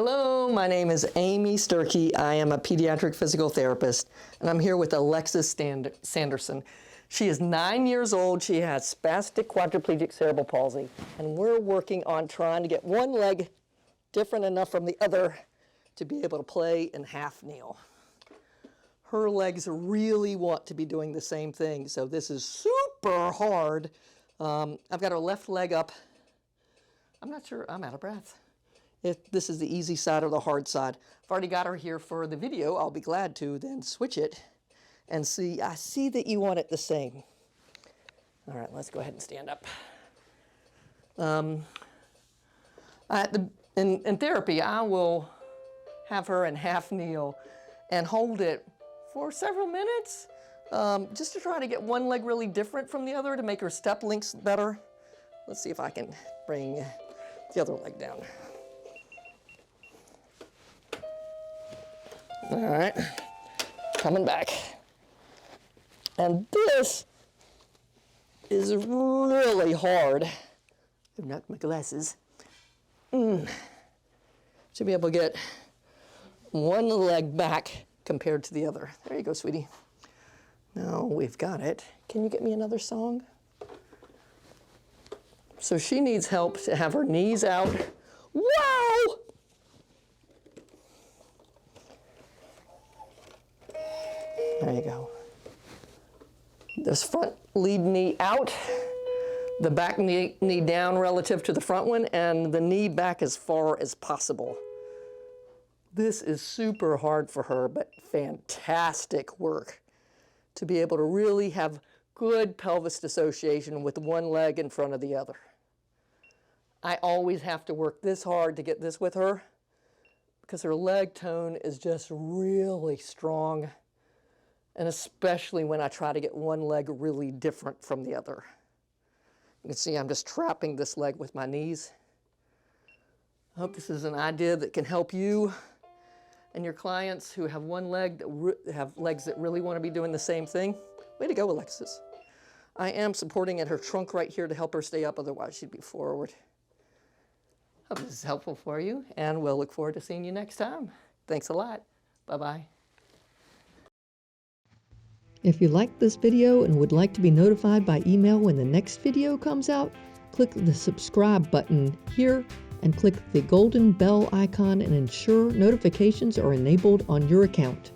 Hello, my name is Amy Sturkey. I am a pediatric physical therapist, and I'm here with Alexis Sanderson. She is 9 years old. She has spastic quadriplegic cerebral palsy, and we're working on trying to get one leg different enough from the other to be able to play in half kneel. Her legs really want to be doing the same thing, so this is super hard. I've got her left leg up. I'm not sure, I'm out of breath. If this is the easy side or the hard side. I've already got her here for the video. I'll be glad to then switch it and see. I see that you want it the same. All right, let's go ahead and stand up. In therapy, I will have her in half kneel and hold it for several minutes just to try to get one leg really different from the other to make her step links better. Let's see if I can bring the other leg down. All right, coming back. And this is really hard. I've knocked my glasses. Should be able to get one leg back compared to the other. There you go, sweetie. Now we've got it. Can you get me another song? So she needs help to have her knees out. Wow! There you go. This front lead knee out, the back knee down relative to the front one, and the knee back as far as possible. This is super hard for her, but fantastic work to be able to really have good pelvis dissociation with one leg in front of the other. I always have to work this hard to get this with her because her leg tone is just really strong. And especially when I try to get one leg really different from the other. You can see I'm just trapping this leg with my knees. I hope this is an idea that can help you and your clients who have one leg, that have legs that really want to be doing the same thing. Way to go, Alexis. I am supporting at her trunk right here to help her stay up, otherwise she'd be forward. Hope this is helpful for you, and we'll look forward to seeing you next time. Thanks a lot. Bye-bye. If you liked this video and would like to be notified by email when the next video comes out, click the subscribe button here and click the golden bell icon and ensure notifications are enabled on your account.